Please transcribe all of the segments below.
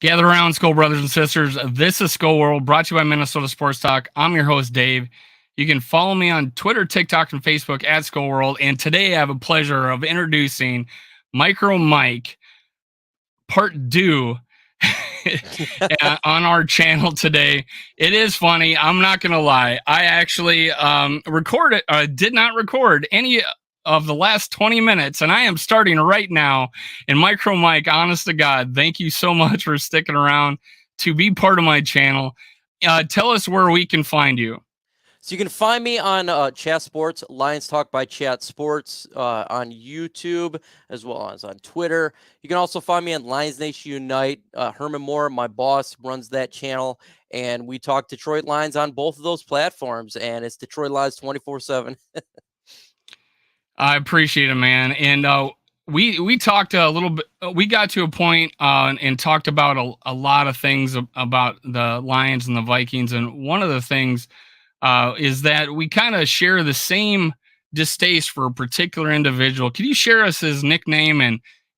Gather around, Skull Brothers and Sisters. This is Skull World, brought to you by Minnesota Sports Talk. I'm your host, Dave. You can follow me on Twitter, TikTok, and Facebook at Skull World. And today I have a pleasure of introducing MicroMike, part two, on our channel today. It is funny. I'm not going to lie. I actually did not record any of the last 20 minutes, and I am starting right now. And MicroMike, honest to God, thank you so much for sticking around to be part of my channel. Tell us where we can find you. So you can find me on Chat Sports, Lions Talk by Chat Sports, on YouTube, as well as on Twitter. You can also find me on Lions Nation Unite. Herman Moore, my boss, runs that channel, and we talk Detroit Lions on both of those platforms, and it's Detroit Lions 24/7. I appreciate it, man. And we talked a little bit. We got to a point and talked about a lot of things about the Lions and the Vikings. And one of the things is that we kind of share the same distaste for a particular individual. Can you share us his nickname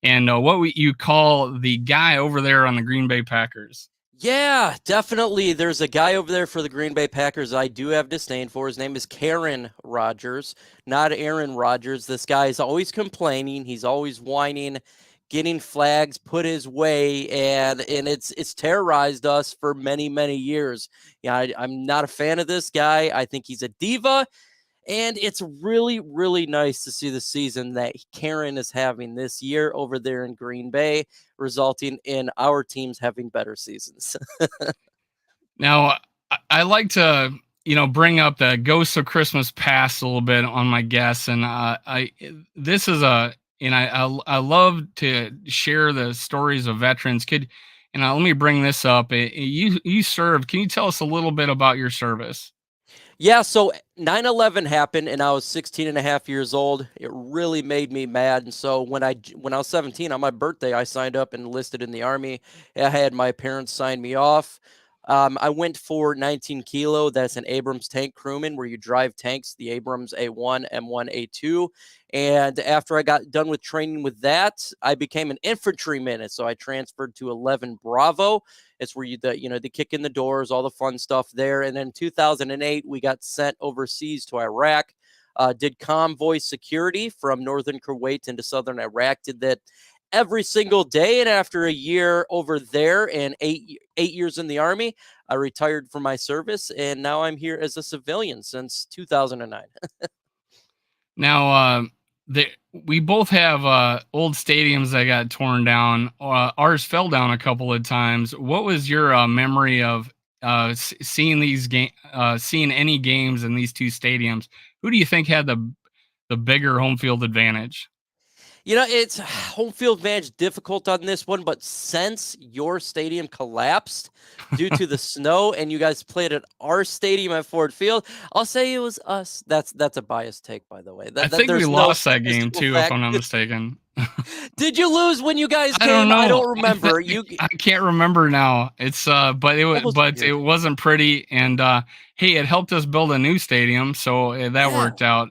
and what you call the guy over there on the Green Bay Packers? Yeah, definitely. There's a guy over there for the Green Bay Packers I do have disdain for. His name is Karen Rodgers, not Aaron Rodgers. This guy is always complaining. He's always whining, getting flags put his way, and it's terrorized us for many, many years. Yeah, I'm not a fan of this guy. I think he's a diva. And it's really, really nice to see the season that Karen is having this year over there in Green Bay, resulting in our teams having better seasons. Now, I like to bring up the Ghosts of Christmas Past a little bit on my guests, and this is I love to share the stories of veterans. Let me bring this up. You served. Can you tell us a little bit about your service? Yeah, so 9/11 happened and I was 16 and a half years old. It really made me mad. And so when I was 17 on my birthday, I signed up and enlisted in the Army. I had my parents sign me off. I went for 19 kilo. That's an Abrams tank crewman where you drive tanks, the Abrams A1, M1, A2. And after I got done with training with that, I became an infantryman. And so I transferred to 11 Bravo. It's where they kick in the doors, all the fun stuff there. And then 2008, we got sent overseas to Iraq. Did convoy security from northern Kuwait into southern Iraq. Did that every single day. And after a year over there and eight years in the Army, I retired from my service. And now I'm here as a civilian since 2009. Now, we both have old stadiums that got torn down. Ours fell down a couple of times. What was your memory of seeing seeing any games in these two stadiums? Who do you think had the bigger home field advantage? It's home field advantage difficult on this one, but since your stadium collapsed due to the snow and you guys played at our stadium at Ford Field, I'll say it was us. That's a biased take, by the way. I think we lost that game too, if I'm not mistaken. Did you lose when you guys came? I don't know. I don't remember. I can't remember now. It's but it wasn't pretty. And hey, it helped us build a new stadium, so that worked out.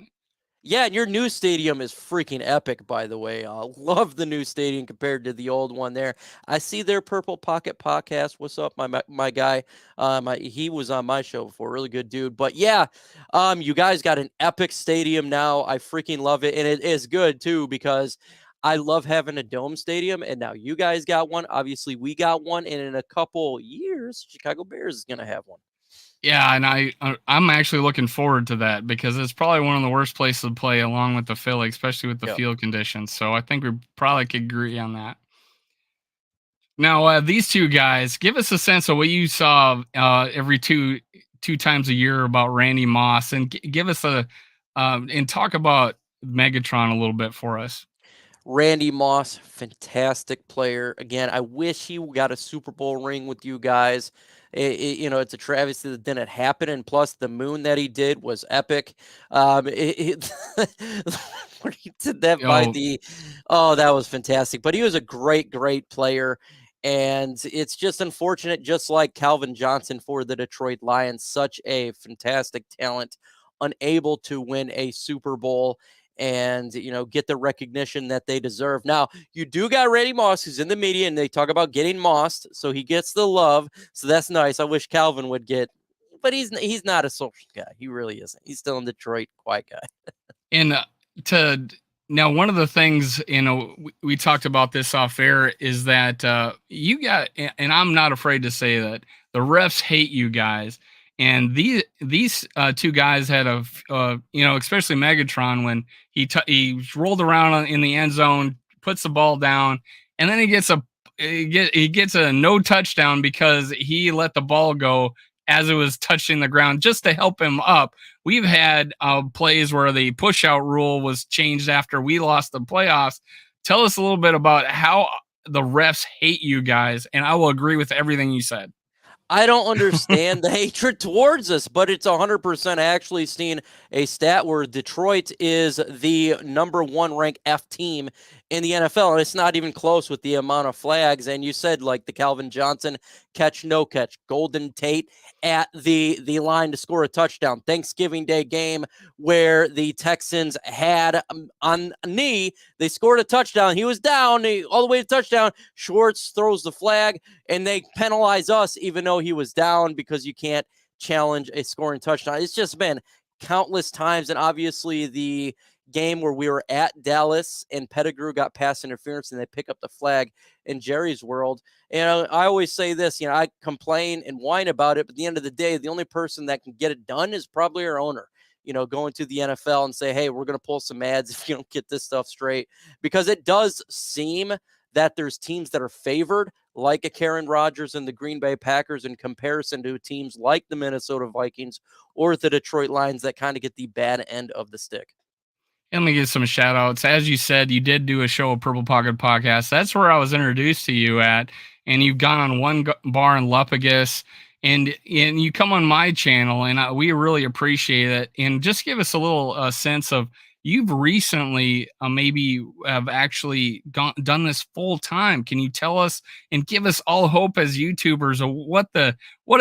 Yeah, and your new stadium is freaking epic, by the way. I love the new stadium compared to the old one there. I see their Purple Pocket podcast. What's up, my guy? He was on my show before. Really good dude. But yeah, you guys got an epic stadium now. I freaking love it. And it is good, too, because I love having a dome stadium. And now you guys got one. Obviously, we got one. And in a couple years, Chicago Bears is going to have one. Yeah, and I'm actually looking forward to that because it's probably one of the worst places to play along with the Philly, especially with the field conditions. So I think we probably could agree on that. Now, these two guys, give us a sense of what you saw every two times a year about Randy Moss, and give us and talk about Megatron a little bit for us. Randy Moss, fantastic player. Again, I wish he got a Super Bowl ring with you guys. It's a travesty that didn't happen, and plus the moon that he did was epic. When he did that that was fantastic. But he was a great, great player, and it's just unfortunate, just like Calvin Johnson for the Detroit Lions, such a fantastic talent, unable to win a Super Bowl. and, get the recognition that they deserve. Now, you do got Randy Moss, who's in the media, and they talk about getting mossed, so he gets the love. So that's nice. I wish Calvin would get, but he's not a social guy. He really isn't. He's still in Detroit, quiet guy. And to now, one of the things, we talked about this off air, is that you got, and I'm not afraid to say that the refs hate you guys. And these two guys had especially Megatron, when he rolled around in the end zone, puts the ball down, and then he gets a no touchdown because he let the ball go as it was touching the ground just to help him up. We've had plays where the push out rule was changed after we lost the playoffs. Tell us a little bit about how the refs hate you guys, and I will agree with everything you said. I don't understand the hatred towards us, but it's 100% actually seen a stat where Detroit is the number 1 ranked F team in the NFL, and it's not even close with the amount of flags. And you said, like, the Calvin Johnson catch, no catch, Golden Tate at the line to score a touchdown, Thanksgiving Day game where the Texans had on a knee, they scored a touchdown. He was down all the way to touchdown. Schwartz throws the flag, and they penalize us even though he was down, because you can't challenge a scoring touchdown. It's just been countless times. And obviously the game where we were at Dallas and Pettigrew got pass interference and they pick up the flag in Jerry's world. And I always say this, I complain and whine about it, but at the end of the day, the only person that can get it done is probably our owner. Going to the NFL and say, hey, we're going to pull some ads if you don't get this stuff straight, because it does seem that there's teams that are favored, like a Karen Rodgers and the Green Bay Packers, in comparison to teams like the Minnesota Vikings or the Detroit Lions that kind of get the bad end of the stick. Let me give some shout outs. As you said, you did do a show of Purple Pocket Podcast. That's where I was introduced to you at. And you've gone on one bar in Lupagus, and you come on my channel, and we really appreciate it. And just give us a little sense of, you've recently maybe have actually done this full time. Can you tell us and give us all hope as YouTubers of what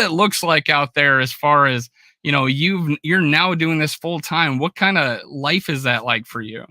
it looks like out there, as far as, you're now doing this full time? What kind of life is that like for you?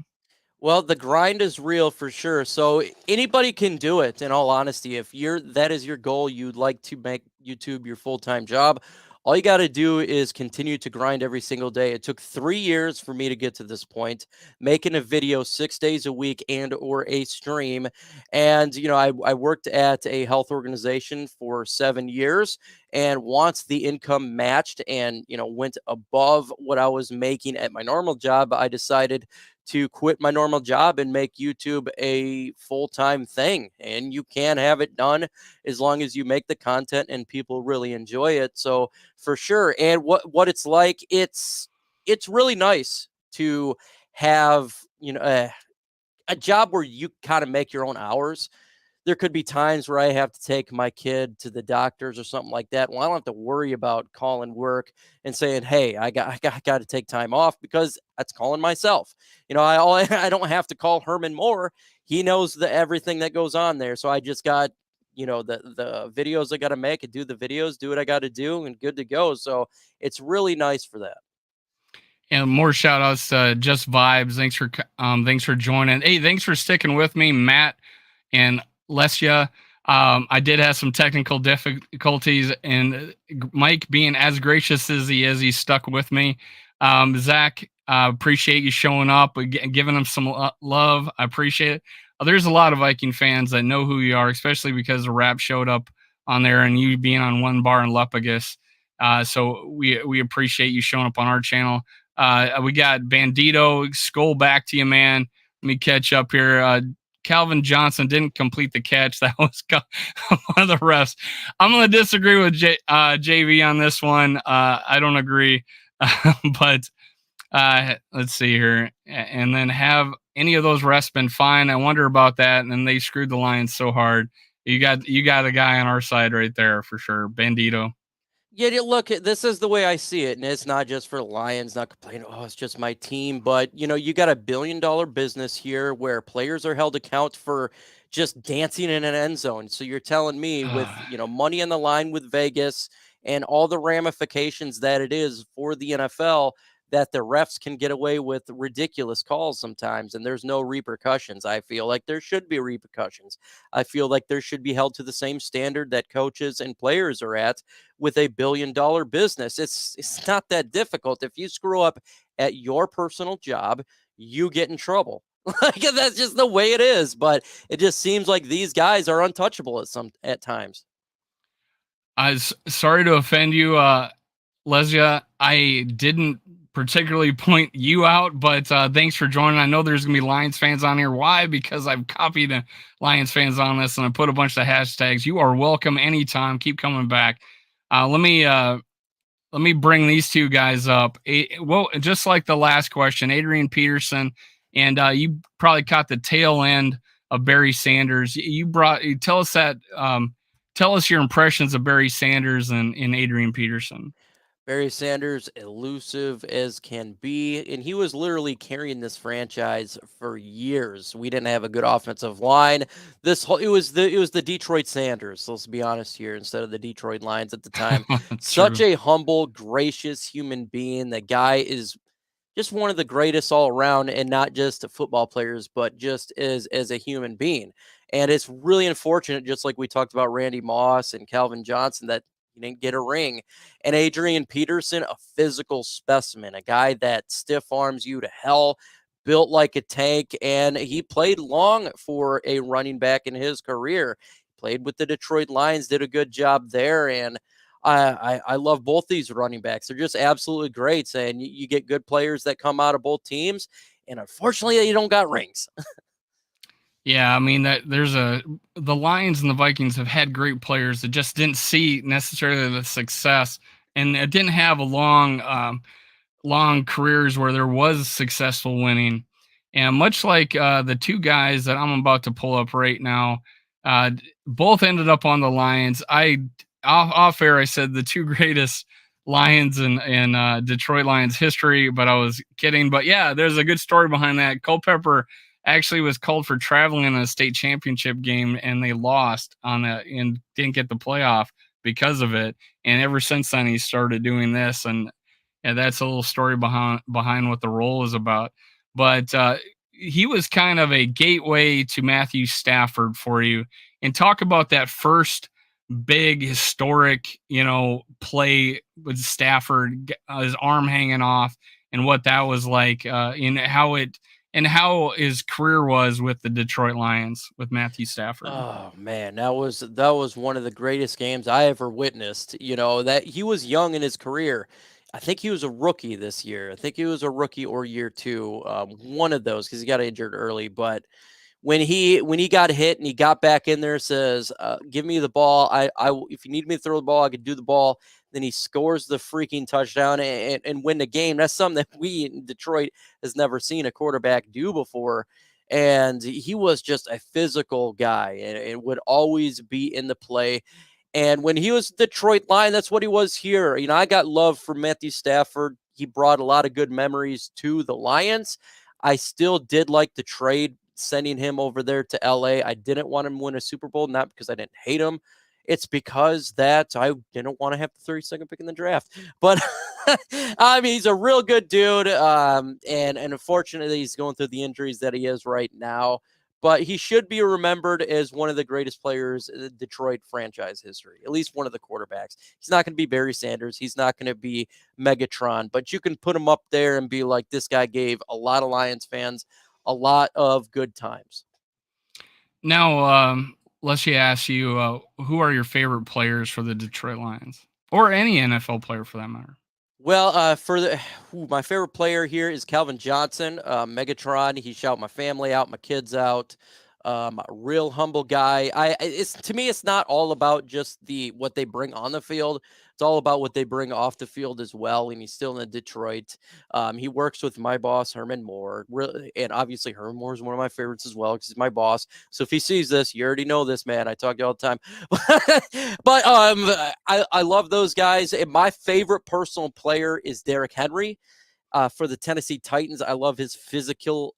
Well, the grind is real for sure. So anybody can do it. In all honesty, if that is your goal, you'd like to make YouTube your full-time job, all you got to do is continue to grind every single day. It took 3 years for me to get to this point, making a video 6 days a week and or a stream. And, I worked at a health organization for 7 years. And once the income matched and, went above what I was making at my normal job, I decided to quit my normal job and make YouTube a full-time thing. And you can have it done as long as you make the content and people really enjoy it. So for sure. And what it's like, it's really nice to have, a job where you kind of make your own hours. There could be times where I have to take my kid to the doctors or something like that. Well, I don't have to worry about calling work and saying, hey, I got to take time off, because that's calling myself. I don't have to call Herman Moore. He knows everything that goes on there. So I just got, the videos I got to make and do the videos, do what I got to do, and good to go. So it's really nice for that. And more shout outs to Just Vibes. Thanks for joining. Hey, thanks for sticking with me, Matt and Lesia. I did have some technical difficulties, and Mike, being as gracious as he is, he stuck with me. Zach, appreciate you showing up, giving him some love. I appreciate it. There's a lot of Viking fans that know who you are, especially because the rap showed up on there and you being on one bar in Lupagus. So we appreciate you showing up on our channel. We got Bandito. Skull back to you, man. Let me catch up here. Calvin Johnson didn't complete the catch. That was one of the refs. I'm going to disagree with JV on this one. I don't agree. But let's see here. And then, have any of those refs been fine? I wonder about that. And then they screwed the Lions so hard. You got a guy on our side right there for sure. Bandito. Yeah, look, this is the way I see it, and it's not just for Lions, not complaining, oh, it's just my team, but, you got $1 billion business here where players are held account for just dancing in an end zone. So you're telling me with, money on the line with Vegas and all the ramifications that it is for the NFL, that the refs can get away with ridiculous calls sometimes, and there's no repercussions. I feel like there should be repercussions. I feel like there should be held to the same standard that coaches and players are at with a billion-dollar business. It's not that difficult. If you screw up at your personal job, you get in trouble. Like, that's just the way it is. But it just seems like these guys are untouchable at times. I was sorry to offend you, Lesia. I didn't particularly point you out, but thanks for joining. I know there's gonna be Lions fans on here. Why? Because I've copied the Lions fans on this and I put a bunch of hashtags. You are welcome anytime. Keep coming back. Let me bring these two guys up. Well, just like the last question, Adrian Peterson, and you probably caught the tail end of Barry Sanders. Tell us that. Tell us your impressions of Barry Sanders and Adrian Peterson. Barry Sanders, elusive as can be, and he was literally carrying this franchise for years. We didn't have a good offensive line. It was the Detroit Sanders. Let's be honest here, instead of the Detroit Lions at the time. Such a humble, gracious human being. The guy is just one of the greatest all around, and not just football players, but just as a human being. And it's really unfortunate, just like we talked about Randy Moss and Calvin Johnson, that he didn't get a ring. And Adrian Peterson, a physical specimen, a guy that stiff arms you to hell, built like a tank, and he played long for a running back in his career. Played with the Detroit Lions, did a good job there, and I love both these running backs. They're just absolutely great. And you get good players that come out of both teams. And unfortunately, you don't got rings. Yeah, I mean the Lions and the Vikings have had great players that just didn't see necessarily the success, and it didn't have a long careers where there was successful winning. And much like the two guys that I'm about to pull up right now, both ended up on the Lions. Off air I said the two greatest Lions in Detroit Lions history, but I was kidding. But yeah, there's a good story behind that. Culpepper actually was called for traveling in a state championship game, and they lost on that and didn't get the playoff because of it. And ever since then, he started doing this, and that's a little story behind what the role is about. But he was kind of a gateway to Matthew Stafford for you. And talk about that first big historic, play with Stafford, his arm hanging off, and what that was like, and how his career was with the Detroit Lions with Matthew Stafford. Oh man, that was one of the greatest games I ever witnessed. That he was young in his career. I think he was a rookie this year. I think he was a rookie or year two, one of those, because he got injured early. But when he got hit and he got back in there, says, "Give me the ball. I if you need me to throw the ball, I could do the ball." Then he scores the freaking touchdown and win the game. That's something that we in Detroit has never seen a quarterback do before. And he was just a physical guy, and it would always be in the play. And when he was Detroit Lion, that's what he was here. I got love for Matthew Stafford. He brought a lot of good memories to the Lions. I still did like the trade, sending him over there to LA. I didn't want him to win a Super Bowl, not because I didn't hate him. It's because that I didn't want to have the 32nd pick in the draft. But I mean, he's a real good dude. And unfortunately, he's going through the injuries that he is right now. But he should be remembered as one of the greatest players in the Detroit franchise history, at least one of the quarterbacks. He's not going to be Barry Sanders. He's not going to be Megatron, but you can put him up there and be like, this guy gave a lot of Lions fans a lot of good times. Now, let's ask you, who are your favorite players for the Detroit Lions, or any NFL player for that matter? Well, my favorite player here is Calvin Johnson, Megatron. He shouted my family out, my kids out. Real humble guy. To me, it's not all about just what they bring on the field. It's all about what they bring off the field as well. And he's still in Detroit. He works with my boss, Herman Moore. Really, and obviously Herman Moore is one of my favorites as well because he's my boss. So if he sees this, you already know this, man. I talk to you all the time. But I love those guys. And my favorite personal player is Derrick Henry. For the Tennessee Titans, I love his physical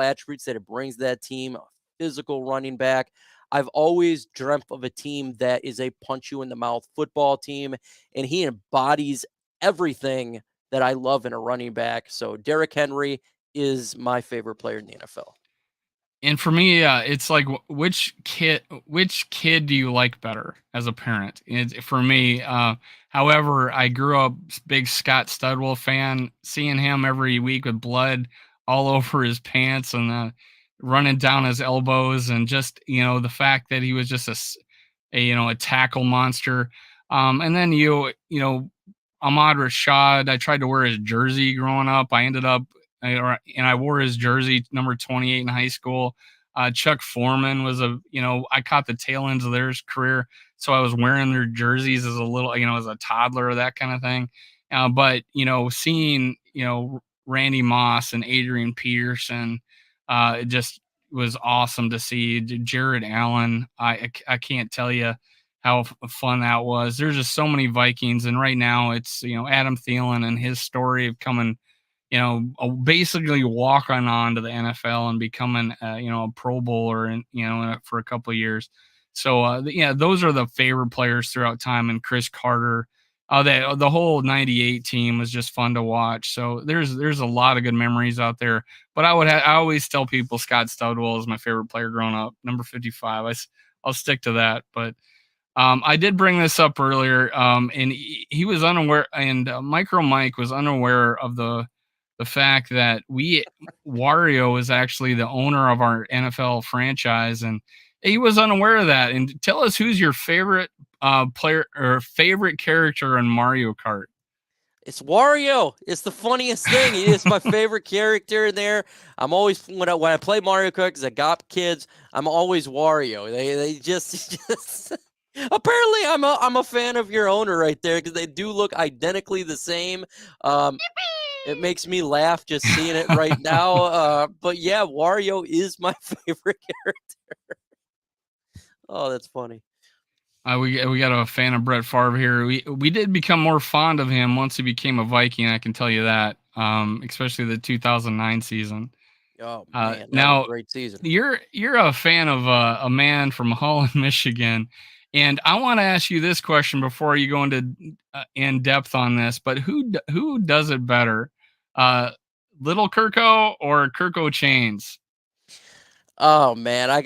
attributes that it brings to that team. Physical running back. I've always dreamt of a team that is a punch you in the mouth football team, and he embodies everything that I love in a running back. So Derrick Henry is my favorite player in the NFL. And for me, it's like which kid do you like better as a parent? For me, however, I grew up big Scott Studwell fan, seeing him every week with blood all over his pants and running down his elbows, and just the fact that he was just a tackle monster. And then Ahmad Rashad. I tried to wear his jersey growing up. I ended up and I wore his jersey number 28 in high school. Chuck Foreman was I caught the tail ends of their career, so I was wearing their jerseys as a little, as a toddler, that kind of thing. But seeing Randy Moss and Adrian Peterson, it just was awesome to see. Jared Allen, I can't tell you how fun that was. There's just so many Vikings, and right now it's Adam Thielen and his story of coming, basically walking on to the NFL and becoming, a Pro Bowler and for a couple of years. So those are the favorite players throughout time. And Chris Carter, the whole '98 team was just fun to watch. So there's a lot of good memories out there. But I always tell people Scott Studwell is my favorite player growing up, number 55. I'll stick to that. But I did bring this up earlier, and he was unaware, and MicroMike was unaware of the fact that Wario is actually the owner of our NFL franchise, and he was unaware of that. And tell us, who's your favorite player or favorite character in Mario Kart? It's Wario. It's the funniest thing. He is my favorite character in there. I'm always when I play Mario Kart because I got kids. I'm always Wario. They just apparently I'm a fan of your owner right there because they do look identically the same. It makes me laugh just seeing it right now. But yeah, Wario is my favorite character. Oh, that's funny. We got a fan of Brett Favre here. We did become more fond of him once he became a Viking. I can tell you that, especially the 2009 season. Oh man, that was now a great season. you're a fan of a man from Holland, Michigan, and I want to ask you this question before you go into in depth on this. But who does it better, Little Kirko or Kirko Chains? Oh man, I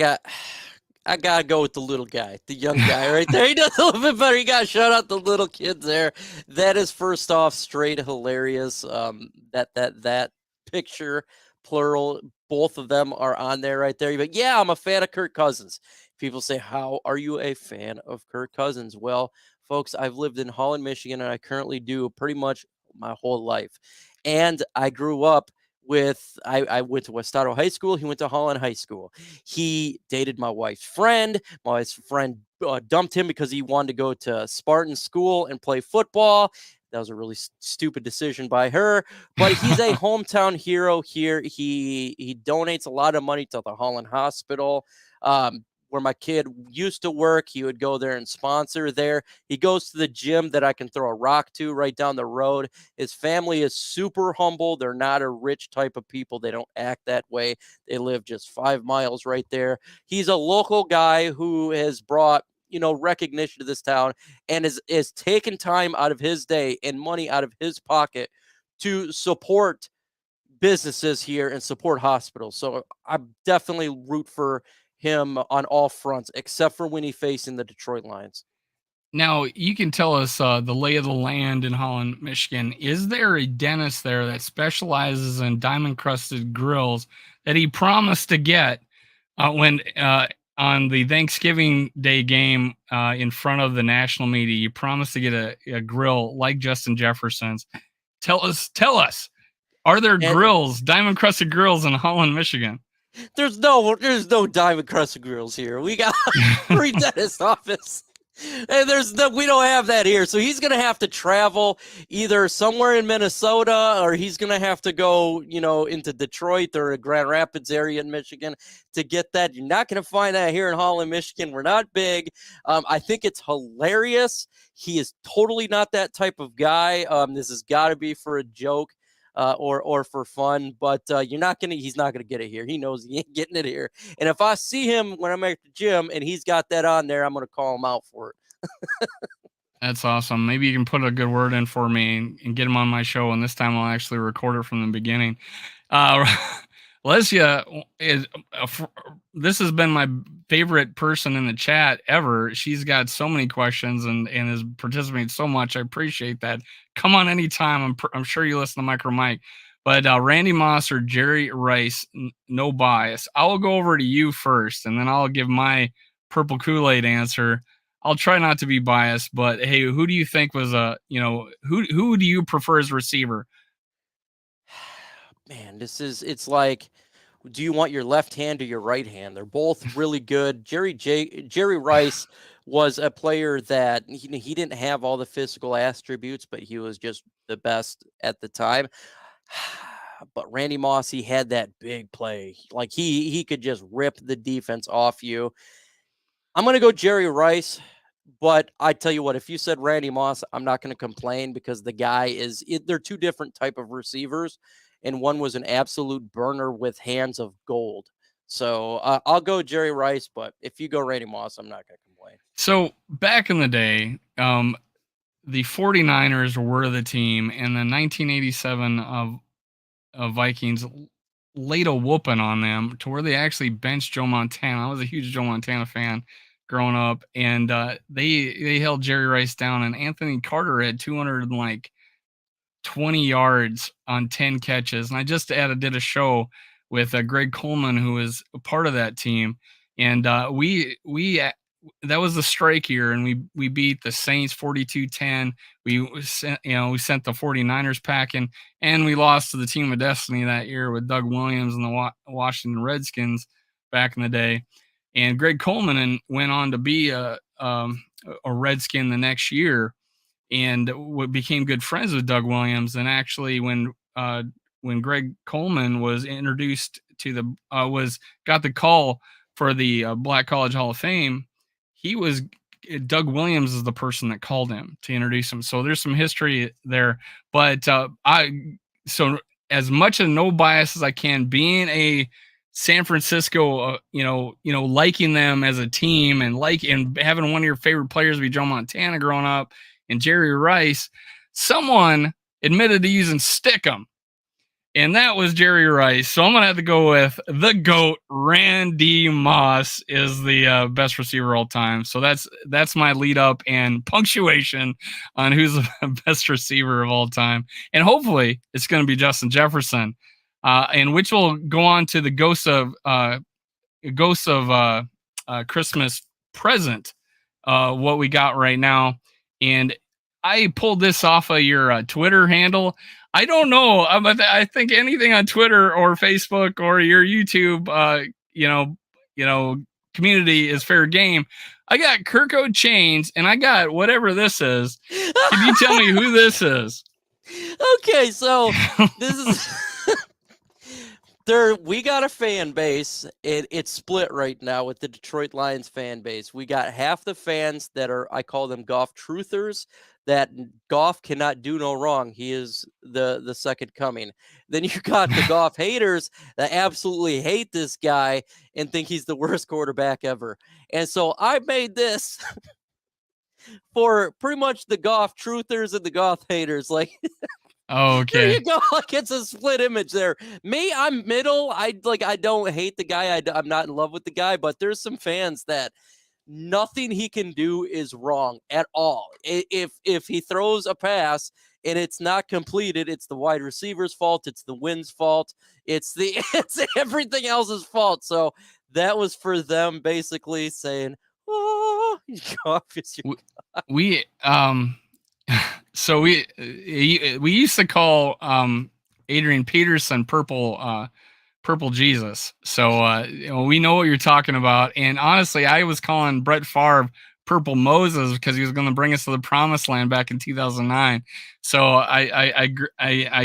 gotta go with the little guy, the young guy right there. He does a little bit better. You gotta shout out the little kids there. That is first off straight hilarious. That picture, plural, both of them are on there right there. But yeah, I'm a fan of Kirk Cousins. People say, "How are you a fan of Kirk Cousins?" Well, folks, I've lived in Holland, Michigan, and I currently do pretty much my whole life. And I grew up with I went to Westado High School. He went to Holland High School. He dated my wife's friend. My wife's friend dumped him because he wanted to go to Spartan school and play football. That was a really stupid decision by her, but he's a hometown hero here. He donates a lot of money to the Holland Hospital. Where my kid used to work, he would go there and sponsor there. He goes to the gym that I can throw a rock to right down the road. His family is super humble. They're not a rich type of people. They don't act that way. They live just 5 miles right there. He's a local guy who has brought recognition to this town and is taken time out of his day and money out of his pocket to support businesses here and support hospitals. So I definitely root for him on all fronts, except for when he facing the Detroit Lions. Now, you can tell us the lay of the land in Holland, Michigan. Is there a dentist there that specializes in diamond crusted grills that he promised to get when on the Thanksgiving Day game in front of the national media? You promised to get a grill like Justin Jefferson's. Tell us, are there grills, diamond crusted grills in Holland, Michigan? There's no diamond crusted grills here. We got free dentist office. And we don't have that here. So he's going to have to travel either somewhere in Minnesota or he's going to have to go, into Detroit or the Grand Rapids area in Michigan to get that. You're not going to find that here in Holland, Michigan. We're not big. I think it's hilarious. He is totally not that type of guy. This has got to be for a joke. Or for fun, but he's not gonna get it here. He knows he ain't getting it here. And if I see him when I'm at the gym and he's got that on there, I'm gonna call him out for it. That's awesome. Maybe you can put a good word in for me and get him on my show, and this time I'll actually record it from the beginning. Uh, Lesia is this has been my favorite person in the chat ever. She's got so many questions and has participated so much. I appreciate that. Come on anytime. I'm sure you listen to MicroMike. But Randy Moss or Jerry Rice, no bias. I will go over to you first, and then I'll give my purple Kool-Aid answer. I'll try not to be biased, but hey, who do you think was who do you prefer as receiver? Man, it's like, do you want your left hand or your right hand? They're both really good. Jerry Rice was a player that he didn't have all the physical attributes, but he was just the best at the time. But Randy Moss, he had that big play. Like he could just rip the defense off you. I'm going to go Jerry Rice, but I tell you what, if you said Randy Moss, I'm not going to complain because the guy they're two different type of receivers, and one was an absolute burner with hands of gold. So I'll go Jerry Rice, but if you go Randy Moss, I'm not going to complain. So back in the day, the 49ers were the team, and the 1987 of Vikings laid a whooping on them to where they actually benched Joe Montana. I was a huge Joe Montana fan growing up, and they held Jerry Rice down, and Anthony Carter had 220 yards on 10 catches. And I just did a show with Greg Coleman, who was a part of that team, and we that was the strike year, and we beat the Saints 42-10. We sent the 49ers packing, and we lost to the team of destiny that year with Doug Williams and the Washington Redskins back in the day. And Greg Coleman went on to be a Redskin the next year, and became good friends with Doug Williams. And actually, when Greg Coleman was introduced to got the call for the Black College Hall of Fame, Doug Williams is the person that called him to introduce him. So there's some history there. But so as much of no bias as I can, being a San Francisco, liking them as a team and having one of your favorite players be Joe Montana growing up and Jerry Rice, someone admitted to using Stickum. And that was Jerry Rice. So I'm going to have to go with the GOAT. Randy Moss is the best receiver of all time. So that's my lead up and punctuation on who's the best receiver of all time. And hopefully it's going to be Justin Jefferson, and which will go on to the Ghosts of Christmas Present, what we got right now. And I pulled this off of your Twitter handle. I don't know. I think anything on Twitter or Facebook or your YouTube, community is fair game. I got Kirko Chains, and I got whatever this is. Can you tell me who this is? Okay, so this is we got a fan base. It's split right now with the Detroit Lions fan base. We got half the fans that I call them Goff truthers, that Goff cannot do no wrong. He is the second coming. Then you got the Goff haters that absolutely hate this guy and think he's the worst quarterback ever. And so I made this for pretty much the Goff truthers and the Goff haters. Like, oh, okay. There you go. Like, it's a split image there. Me, I'm middle. I don't hate the guy. I'm not in love with the guy, but there's some fans that nothing he can do is wrong at all. If he throws a pass and it's not completed, it's the wide receiver's fault. It's the wind's fault. It's everything else's fault. So that was for them basically saying, "Oh, we so we used to call Adrian Peterson Purple Jesus. So we know what you're talking about. And honestly, I was calling Brett Favre Purple Moses because he was going to bring us to the promised land back in 2009. So I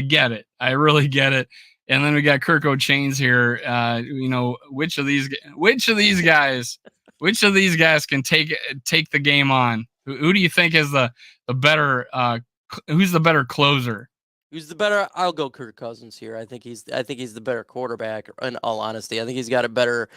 get it. I really get it. And then we got Kirko Chains here. Which of these guys can take the game on? Who do you think is the better? Who's the better closer? Who's the better? I'll go Kirk Cousins here. I think he's the better quarterback. In all honesty, I think he's got a better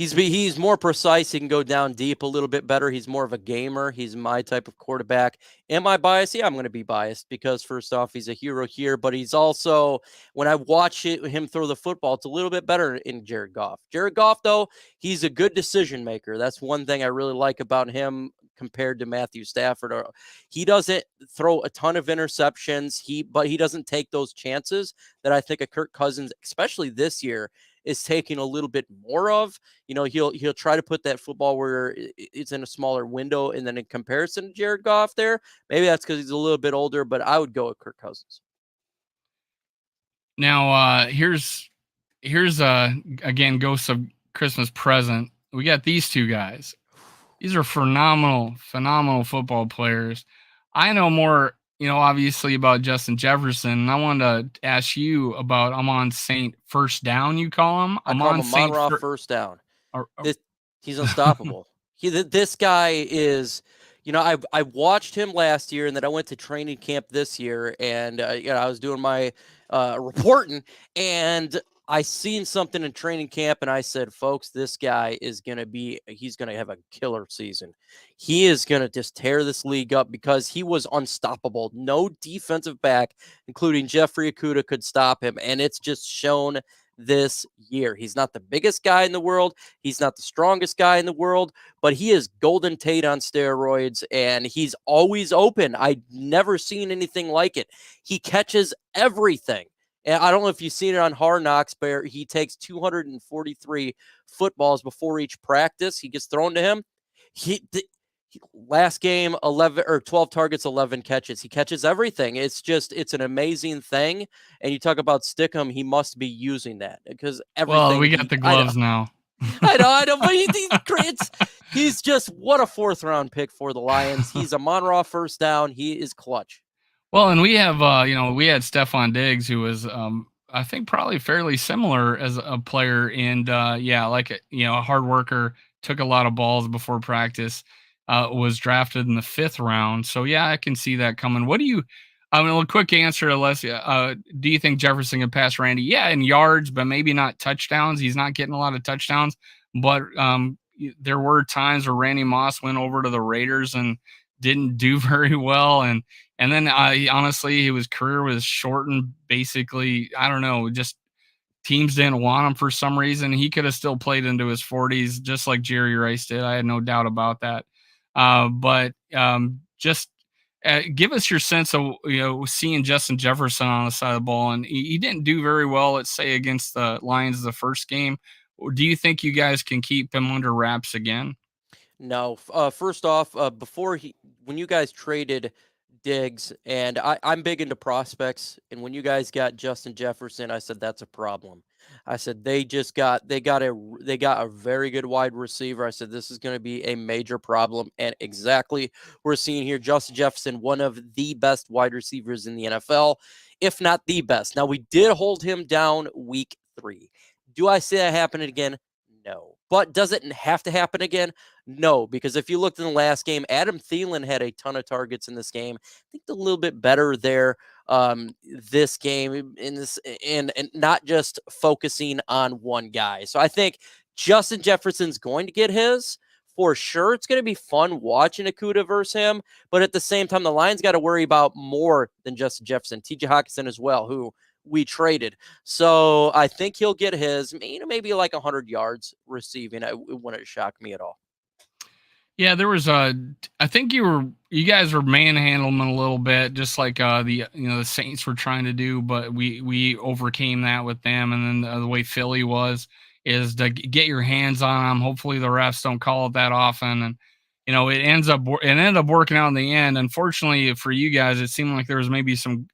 He's more precise. He can go down deep a little bit better. He's more of a gamer. He's my type of quarterback. Am I biased? Yeah, I'm going to be biased because first off, he's a hero here, but he's also, when I watch him throw the football, it's a little bit better in Jared Goff. Jared Goff, though, he's a good decision maker. That's one thing I really like about him compared to Matthew Stafford. He doesn't throw a ton of interceptions. But he doesn't take those chances that I think a Kirk Cousins, especially this year, is taking a little bit more of. He'll try to put that football where it's in a smaller window, and then in comparison to Jared Goff there, maybe that's because he's a little bit older, but I would go with Kirk Cousins. Now, here's again, Ghosts of Christmas Present. We got these two guys. These are phenomenal football players. I know more, obviously about Justin Jefferson. And I wanted to ask you about Amon Saint First Down. You call him? I call him Amon-Ra First Down. He's unstoppable. This guy is. I watched him last year, and then I went to training camp this year, and I was doing my reporting, and I seen something in training camp, and I said, folks, this guy he's going to have a killer season. He is going to just tear this league up because he was unstoppable. No defensive back, including Jeffrey Okudah, could stop him, and it's just shown this year. He's not the biggest guy in the world. He's not the strongest guy in the world, but he is Golden Tate on steroids, and he's always open. I've never seen anything like it. He catches everything. And I don't know if you've seen it on Hard Knocks, but he takes 243 footballs before each practice. He gets thrown to him. Last game, 11 or 12 targets, 11 catches. He catches everything. It's an amazing thing. And you talk about Stickham, he must be using that because everything. Well, we got the gloves now. I know, but he's just what a 4th round pick for the Lions. He's a Amon-Ra First Down. He is clutch. Well, and we have, we had Stephon Diggs, who was, I think, probably fairly similar as a player, and a hard worker, took a lot of balls before practice, was drafted in the 5th round. So yeah, I can see that coming. What do you? A quick answer to Alessia. Do you think Jefferson can pass Randy? Yeah, in yards, but maybe not touchdowns. He's not getting a lot of touchdowns, but there were times where Randy Moss went over to the Raiders and didn't do very well, and then honestly, his career was shortened. Basically, I don't know, just teams didn't want him for some reason. He could have still played into his 40s, just like Jerry Rice did. I had no doubt about that. But just give us your sense of seeing Justin Jefferson on the side of the ball, and he didn't do very well, let's say, against the Lions the first game. Do you think you guys can keep him under wraps again? No. First off, when you guys traded Diggs, and I'm big into prospects, and when you guys got Justin Jefferson, I said that's a problem. I said they got a very good wide receiver. I said this is going to be a major problem, and exactly we're seeing here Justin Jefferson, one of the best wide receivers in the NFL, if not the best. Now we did hold him down week 3. Do I see that happening again? No. But does it have to happen again? No, because if you looked in the last game, Adam Thielen had a ton of targets in this game. I think a little bit better there this game and not just focusing on one guy. So I think Justin Jefferson's going to get his for sure. It's going to be fun watching Okudah versus him, but at the same time, the Lions got to worry about more than Justin Jefferson. TJ Hawkinson as well, who we traded. So I think he'll get his, maybe like 100 yards receiving. It wouldn't shock me at all. Yeah, there was I think you guys were manhandling a little bit, just like the Saints were trying to do, but we overcame that with them. And then the way Philly is to get your hands on them. Hopefully the refs don't call it that often, and it ended up working out in the end. Unfortunately for you guys, it seemed like there was maybe some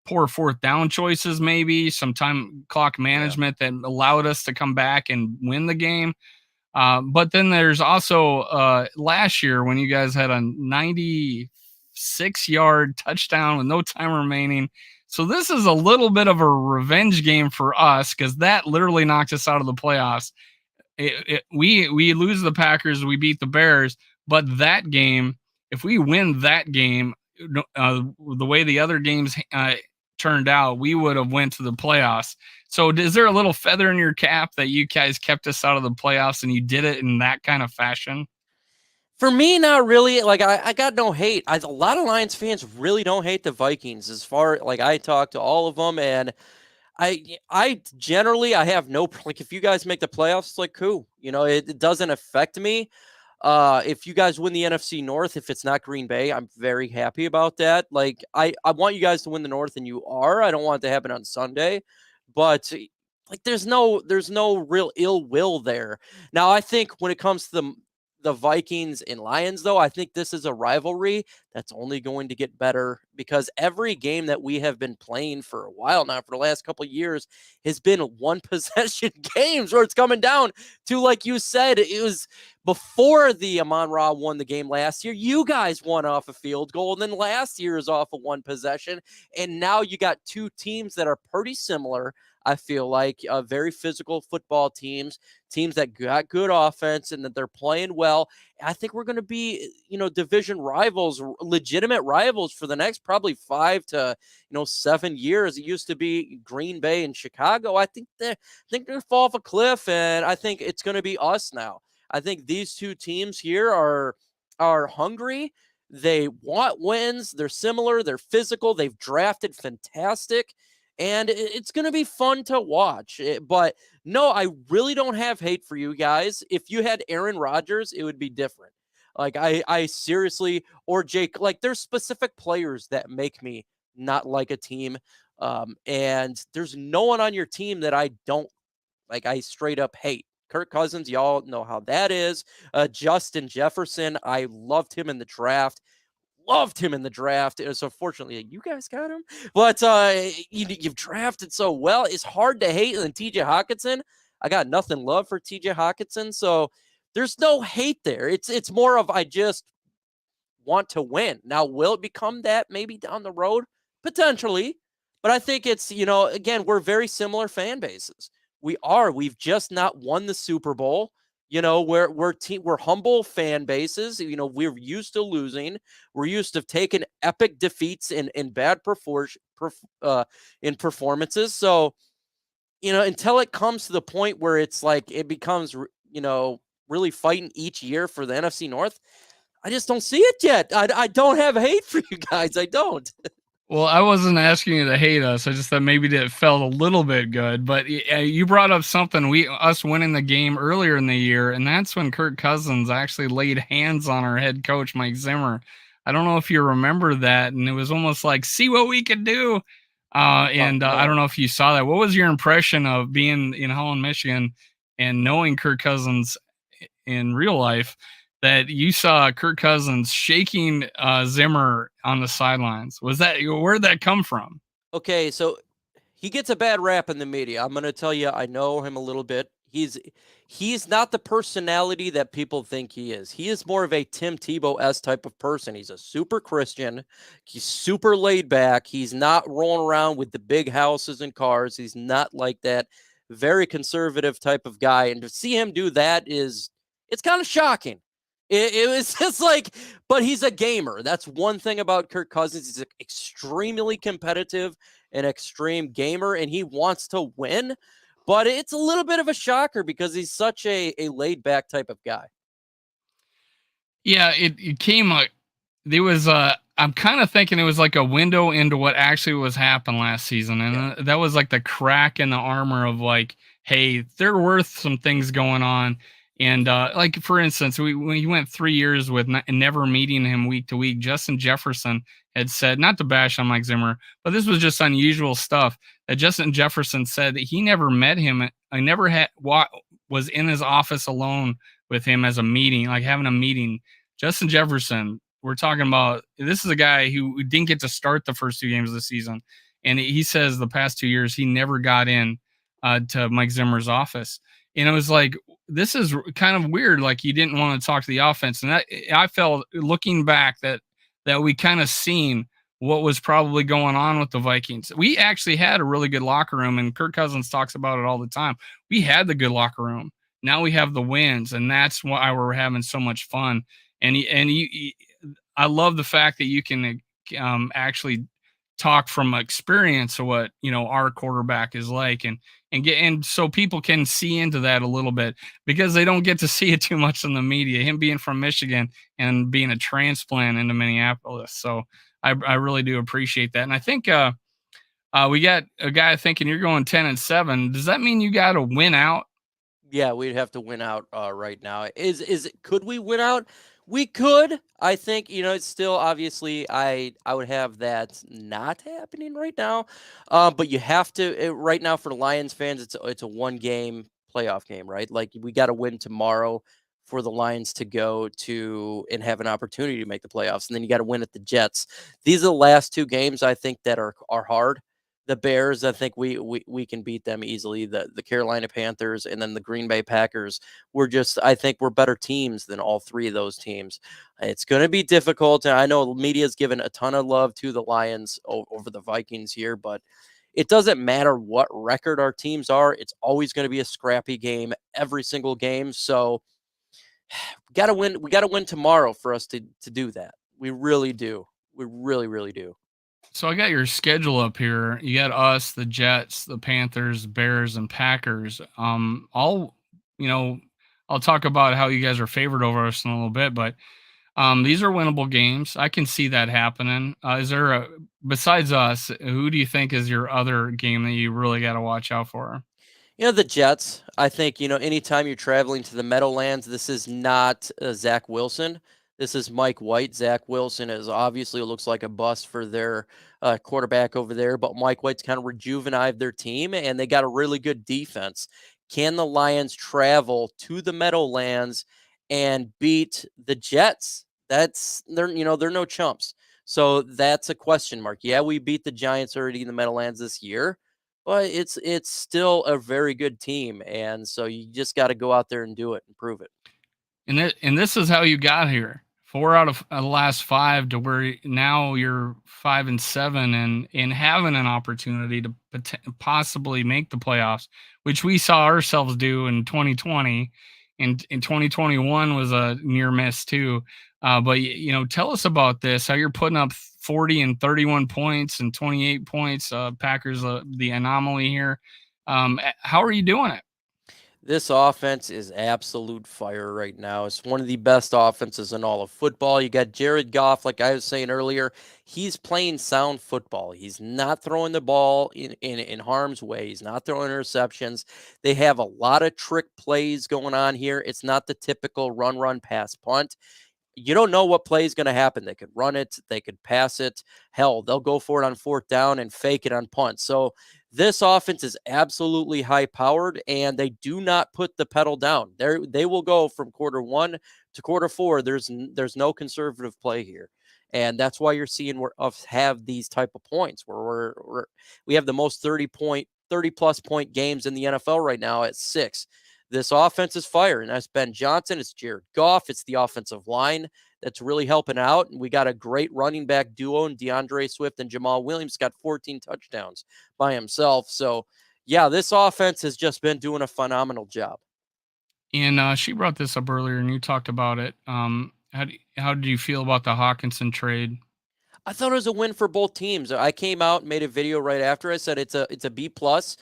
poor 4th down choices, maybe some time clock management that allowed us to come back and win the game. But then there's also last year when you guys had a 96-yard touchdown with no time remaining. So this is a little bit of a revenge game for us because that literally knocked us out of the playoffs. We lose the Packers, we beat the Bears, but that game, if we win that game, the way the other games turned out, we would have went to the playoffs. So is there a little feather in your cap that you guys kept us out of the playoffs and you did it in that kind of fashion? For me, not really. Like I got no hate. A lot of Lions fans really don't hate the Vikings. As far like I talk to all of them, and I generally I have no like if you guys make the playoffs, it's like cool. It doesn't affect me. If you guys win the NFC North, if it's not Green Bay, I'm very happy about that. Like I want you guys to win the North, and you are. I don't want it to happen on Sunday, but like there's no real ill will there. Now I think when it comes to the Vikings and Lions, though, I think this is a rivalry that's only going to get better because every game that we have been playing for a while now, for the last couple of years, has been one possession games where it's coming down to, like you said, it was before the Amon-Ra won the game last year. You guys won off a field goal, and then last year is off of one possession. And now you got two teams that are pretty similar. I feel like very physical football teams that got good offense and that they're playing well. I think we're going to be, division rivals, legitimate rivals for the next probably 5 to 7 years. It used to be Green Bay and Chicago. I think they're going to fall off a cliff, and I think it's going to be us now. I think these two teams here are hungry. They want wins. They're similar. They're physical. They've drafted fantastic. And it's going to be fun to watch. But no, I really don't have hate for you guys. If you had Aaron Rodgers, it would be different. Like I seriously, or Jake, like there's specific players that make me not like a team. And there's no one on your team that I don't like. I straight up hate. Kirk Cousins, y'all know how that is. Justin Jefferson, I loved him in the draft. So fortunately, you guys got him. But you've drafted so well. It's hard to hate. And TJ Hawkinson, I got nothing love for TJ Hawkinson. So there's no hate there. It's more of I just want to win. Now, will it become that maybe down the road? Potentially. But I think it's, again, we're very similar fan bases. We've just not won the Super Bowl. We're humble fan bases. We're used to losing. We're used to taking epic defeats in bad in performances. So, until it comes to the point where it's like it becomes, really fighting each year for the NFC North, I just don't see it yet. I don't have hate for you guys. I don't. Well, I wasn't asking you to hate us. I just thought maybe it felt a little bit good. But you brought up something us winning the game earlier in the year, and that's when Kirk Cousins actually laid hands on our head coach Mike Zimmer. I don't know if you remember that, and it was almost like, see what we could do. I don't know if you saw that. What was your impression of being in Holland, Michigan, and knowing Kirk Cousins in real life? That you saw Kirk Cousins shaking Zimmer on the sidelines. Where'd that come from? Okay, so he gets a bad rap in the media. I'm going to tell you, I know him a little bit. He's not the personality that people think he is. He is more of a Tim Tebow-esque type of person. He's a super Christian. He's super laid back. He's not rolling around with the big houses and cars. He's not like that. Very conservative type of guy. And to see him do that it's kind of shocking. It was just like, but he's a gamer. That's one thing about Kirk Cousins. He's extremely competitive, an extreme gamer, and he wants to win. But it's a little bit of a shocker because he's such a laid back type of guy. Yeah, it came there was I'm kind of thinking it was like a window into what actually was happening last season, and that was like the crack in the armor of like, hey, there were some things going on. And like, for instance, we went 3 years with never meeting him week to week. Justin Jefferson had said, not to bash on Mike Zimmer, but this was just unusual stuff that Justin Jefferson said that he never met him. I never was in his office alone with him as a meeting, like having a meeting. Justin Jefferson, we're talking about, this is a guy who didn't get to start the first 2 games of the season. And he says the past 2 years, he never got in to Mike Zimmer's office. And it was like, this is kind of weird. Like, you didn't want to talk to the offense. And I felt, looking back, that we kind of seen what was probably going on with the Vikings. We actually had a really good locker room, and Kirk Cousins talks about it all the time. We had the good locker room. Now we have the wins, and that's why we're having so much fun. I love the fact that you can actually talk from experience of what our quarterback is like, and so people can see into that a little bit because they don't get to see it too much in the media. Him being from Michigan and being a transplant into Minneapolis, so I really do appreciate that, and I think we got a guy thinking you're going 10-7. Does that mean you got to win out? Yeah, we'd have to win out right now. Could we win out? We could. I think it's still obviously I would have that not happening right now. But you have to right now for the Lions fans. It's a one game playoff game, right? Like we got to win tomorrow for the Lions to go to and have an opportunity to make the playoffs, and then you got to win at the Jets. These are the last two games I think that are hard. The Bears, I think we can beat them easily. The Carolina Panthers and then the Green Bay Packers. I think we're better teams than all three of those teams. It's going to be difficult. And I know media's given a ton of love to the Lions over the Vikings here, but it doesn't matter what record our teams are. It's always going to be a scrappy game every single game. So we got to win. We got to win tomorrow for us to do that. We really do. We really, really do. So I got your schedule up here. You got us, the Jets, the Panthers, Bears, and Packers. You know, I'll talk about how you guys are favored over us in a little bit, but these are winnable games. I can see that happening. Is there besides us? Who do you think is your other game that you really got to watch out for? The Jets, I think, anytime you're traveling to the Meadowlands, this is not Zach Wilson. This is Mike White. Zach Wilson is obviously looks like a bust for their quarterback over there, but Mike White's kind of rejuvenated their team, and they got a really good defense. Can the Lions travel to the Meadowlands and beat the Jets? They're no chumps. So that's a question mark. Yeah, we beat the Giants already in the Meadowlands this year, but it's still a very good team, and so you just got to go out there and do it and prove it. And this is how you got here. 4 out of the last 5 to where now you're 5-7 and having an opportunity to possibly make the playoffs, which we saw ourselves do in 2020, and in 2021 was a near miss too. But tell us about this. How you're putting up 40 and 31 points and 28 points. Packers, the anomaly here. How are you doing it? This offense is absolute fire right now. It's one of the best offenses in all of football. You got Jared Goff, like I was saying earlier. He's playing sound football. He's not throwing the ball in harm's way. He's not throwing interceptions. They have a lot of trick plays going on here. It's not the typical run, pass, punt. You don't know what play is going to happen. They could run it, they could pass it. Hell, they'll go for it on 4th down and fake it on punt. So this offense is absolutely high powered, and they do not put the pedal down. They will go from quarter 1 to quarter 4. There's no conservative play here, and that's why you're seeing us have these type of points where we have the most 30 plus point games in the NFL right now at 6. This offense is fire, and that's Ben Johnson. It's Jared Goff. It's the offensive line that's really helping out. And we got a great running back duo in DeAndre Swift and Jamal Williams. Got 14 touchdowns by himself. So, yeah, this offense has just been doing a phenomenal job. And she brought this up earlier, and you talked about it. How did you feel about the Hawkinson trade? I thought it was a win for both teams. I came out and made a video right after. I said it's a B plus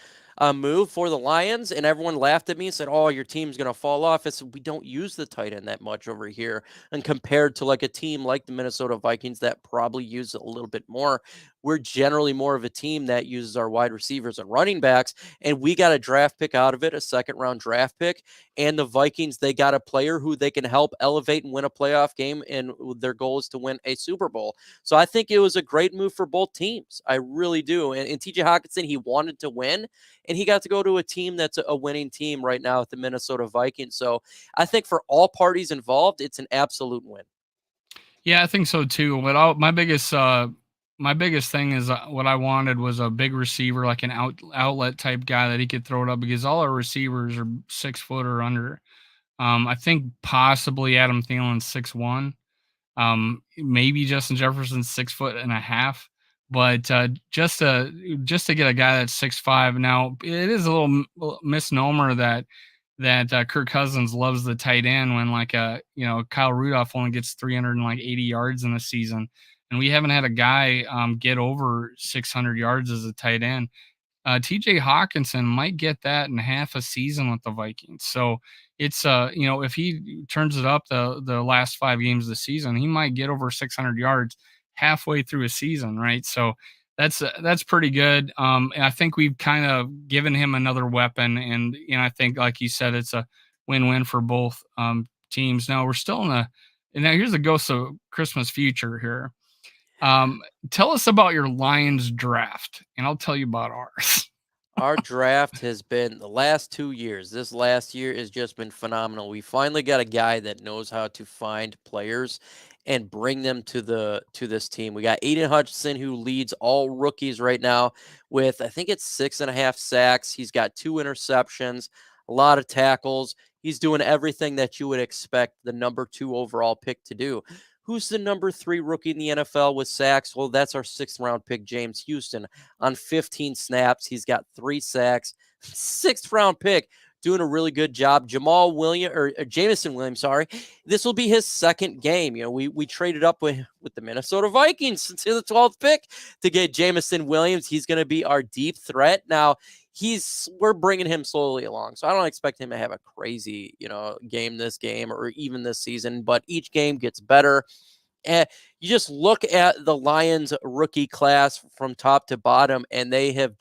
move for the Lions, and everyone laughed at me and said, "Oh, your team's gonna fall off." I said, "We don't use the tight end that much over here, and compared to like a team like the Minnesota Vikings that probably use it a little bit more, we're generally more of a team that uses our wide receivers and running backs, and we got a draft pick out of it, a 2nd-round draft pick, and the Vikings they got a player who they can help elevate and win a playoff game, and their goal is to win a Super Bowl." So I think it was a great move for both teams. I really do. And TJ Hawkinson, he wanted to win, and he got to go to a team that's a winning team right now at the Minnesota Vikings. So I think for all parties involved, it's an absolute win. Yeah, I think so too. But my biggest thing is what I wanted was a big receiver, like an outlet type guy that he could throw it up because all our receivers are 6 foot or under. I think possibly Adam Thielen's 6'1". Maybe Justin Jefferson's 6'1.5". But just to get a guy that's 6'5". Now it is a little misnomer that Kirk Cousins loves the tight end when Kyle Rudolph only gets 380 yards in a season. and we haven't had a guy get over 600 yards as a tight end. TJ Hawkinson might get that in half a season with the Vikings. So it's if he turns it up the last 5 games of the season, he might get over 600 yards halfway through a season, right? So that's pretty good. And I think we've kind of given him another weapon, and I think, like you said, it's a win-win for both teams. Now we're still in a, and now here's the ghost of Christmas future here. Tell us about your Lions draft, and I'll tell you about ours. Our draft has been the last 2 years. This last year has just been phenomenal. We finally got a guy that knows how to find players and bring them to this team. We got Aiden Hutchinson, who leads all rookies right now with, I think it's 6.5 sacks. He's got 2 interceptions, a lot of tackles. He's doing everything that you would expect the number 2 overall pick to do. Who's the number 3 rookie in the NFL with sacks? Well, that's our 6th round pick, James Houston. On 15 snaps, he's got 3 sacks. 6th round pick, doing a really good job. Jamison Williams, sorry. This will be his 2nd game. We traded up with the Minnesota Vikings to the 12th pick to get Jamison Williams. He's going to be our deep threat. Now, we're bringing him slowly along. So I don't expect him to have a crazy, game this game or even this season, but each game gets better. And you just look at the Lions rookie class from top to bottom, and they've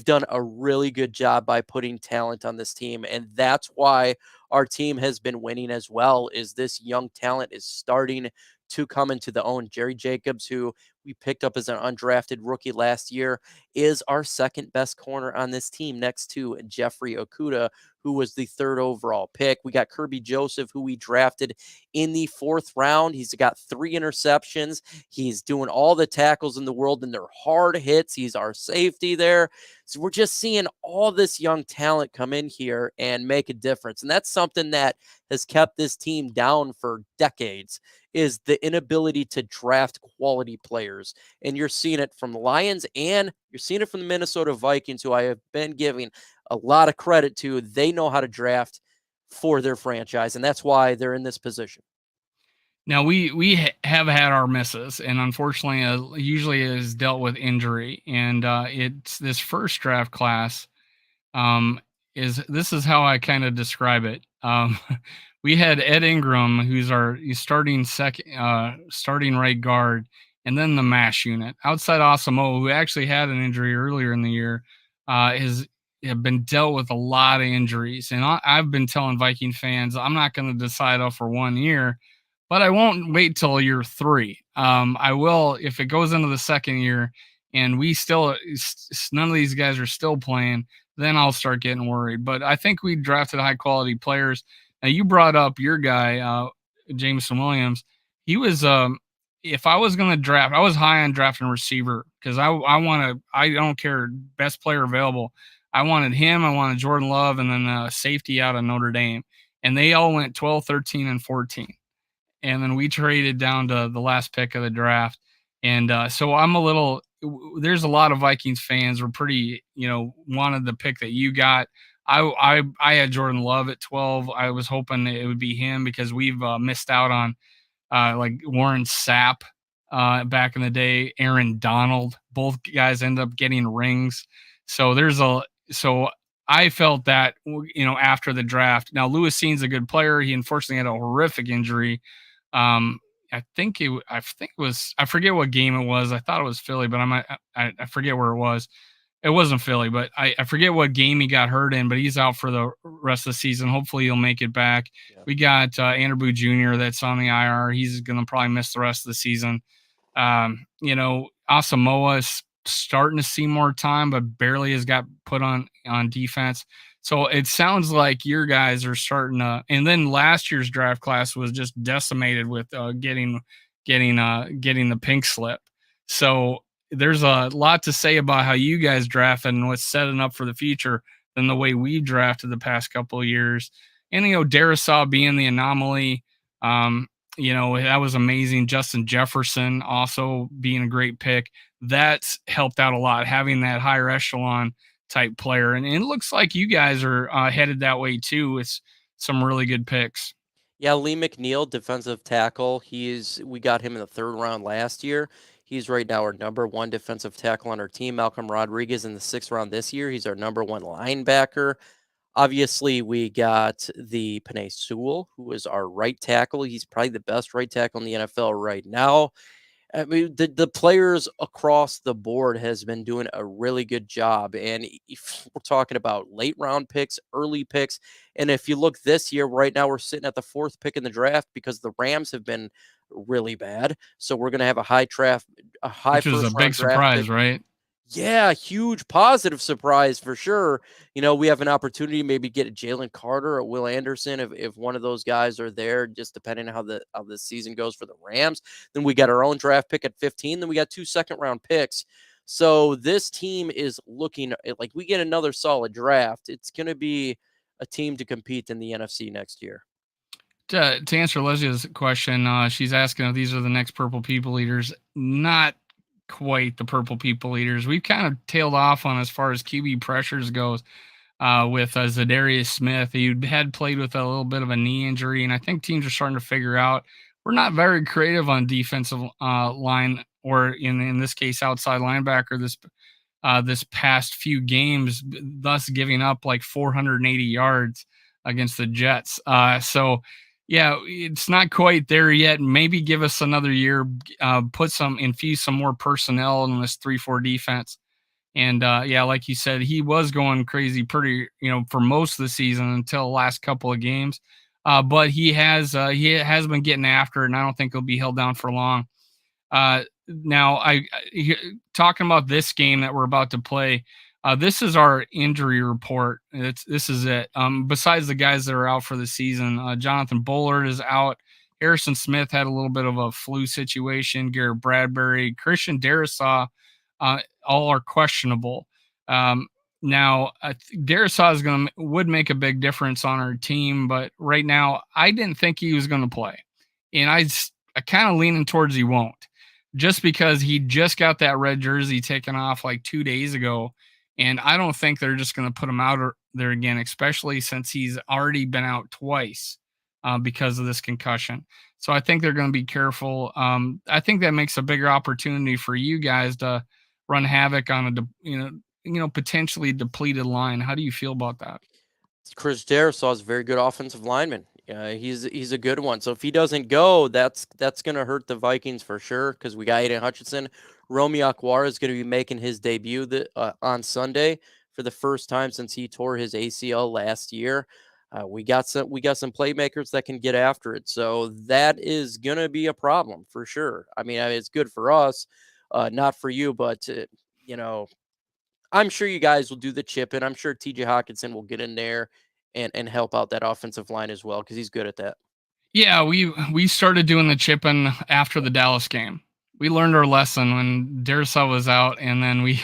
done a really good job by putting talent on this team. And that's why our team has been winning as well, is this young talent is starting to come into the own. Jerry Jacobs, who we picked up as an undrafted rookie last year, is our 2nd best corner on this team next to Jeffrey Okudah, who was the 3rd overall pick. We got Kirby Joseph, who we drafted in the 4th round. He's got 3 interceptions. He's doing all the tackles in the world, and they're hard hits. He's our safety there. So we're just seeing all this young talent come in here and make a difference. And that's something that has kept this team down for decades, is the inability to draft quality players. And you're seeing it from the Lions, and you're seeing it from the Minnesota Vikings, who I have been giving a lot of credit to. They know how to draft for their franchise, and that's why they're in this position. Now we have had our misses, and unfortunately, usually is dealt with injury. And it's this first draft class. Um, this is how I kind of describe it. We had Ed Ingram, who's our starting right guard, and then the mash unit outside Asamoah, who actually had an injury earlier in the year, has have been dealt with a lot of injuries. And I've been telling Viking fans I'm not going to decide off for 1 year, but I won't wait till year 3. I will if it goes into the 2nd year and we still none of these guys are still playing, then I'll start getting worried. But I think we drafted high quality players. Now you brought up your guy, Jameson Williams. He was if I was going to draft, I was high on drafting receiver because I don't care, best player available. I wanted him. I wanted Jordan Love, and then safety out of Notre Dame. And they all went 12, 13, and 14. And then we traded down to the last pick of the draft. And so there's a lot of Vikings fans were pretty, wanted the pick that you got. I had Jordan Love at 12. I was hoping it would be him because we've missed out on like Warren Sapp back in the day, Aaron Donald. Both guys end up getting rings. So I felt that, after the draft. Now, Lewis Seen's a good player. He unfortunately had a horrific injury. I forget what game it was. I thought it was Philly, but I forget where it was. It wasn't Philly, but I forget what game he got hurt in, but he's out for the rest of the season. Hopefully he'll make it back. Yeah. We got Andrew Jr. that's on the IR. He's going to probably miss the rest of the season. Asamoah is starting to see more time, but barely has got put on defense. So it sounds like your guys are starting to, and then last year's draft class was just decimated with getting the pink slip. So there's a lot to say about how you guys drafted and what's setting up for the future than the way we drafted the past couple of years. And, Darisaw being the anomaly, that was amazing. Justin Jefferson also being a great pick. That's helped out a lot, having that higher echelon type player. And it looks like you guys are headed that way too with some really good picks. Yeah, Lee McNeil, defensive tackle. We got him in the 3rd round last year. He's right now our number 1 defensive tackle on our team. Malcolm Rodriguez in the 6th round this year. He's our number 1 linebacker. Obviously, we got the Penei Sewell, who is our right tackle. He's probably the best right tackle in the NFL right now. I mean, the players across the board has been doing a really good job. And if we're talking about late round picks, early picks, and if you look this year, right now we're sitting at the 4th pick in the draft because the Rams have been really bad. So we're going to have a high Which was a first big round draft pick. surprise, right? Yeah, huge positive surprise for sure. We have an opportunity to maybe get a Jalen Carter or Will Anderson if one of those guys are there, just depending on how the season goes for the Rams. Then we got our own draft pick at 15. Then we got 2 second-round picks. So this team is looking like we get another solid draft. It's going to be a team to compete in the NFC next year. To answer Leslie's question, she's asking if these are the next Purple People Eaters. Not quite the Purple People Eaters. We've kind of tailed off on as far as QB pressures goes with Zadarius Smith. He had played with a little bit of a knee injury, and I think teams are starting to figure out we're not very creative on defensive line or in this case outside linebacker this past few games, thus giving up like 480 yards against the Jets. So yeah, it's not quite there yet. Maybe give us another year, infuse some more personnel in this 3-4 defense. And yeah, like you said, he was going crazy pretty, for most of the season until the last couple of games. But he has been getting after it, and I don't think he'll be held down for long. Now, talking about this game that we're about to play. This is our injury report. This is it. Besides the guys that are out for the season, Jonathan Bullard is out. Harrison Smith had a little bit of a flu situation. Garrett Bradbury, Christian Darrisaw, all are questionable. Now, Darrisaw would make a big difference on our team, but right now, I didn't think he was going to play, and I kind of leaning towards he won't, just because he just got that red jersey taken off like 2 days ago. And I don't think they're just going to put him out there again, especially since he's already been out twice because of this concussion. So I think they're going to be careful. I think that makes a bigger opportunity for you guys to run havoc on potentially depleted line. How do you feel about that? Chris Darrisaw is a very good offensive lineman. He's a good one. So if he doesn't go, that's going to hurt the Vikings for sure because we got Aiden Hutchinson. Romeo Aquara is going to be making his debut on Sunday for the first time since he tore his ACL last year. We got some playmakers that can get after it. So that is going to be a problem for sure. I mean, it's good for us, not for you, but I'm sure you guys will do the chip, and I'm sure TJ Hawkinson will get in there and help out that offensive line as well because he's good at that. Yeah, we started doing the chipping after the Dallas game. We learned our lesson when Darrisaw was out, and then we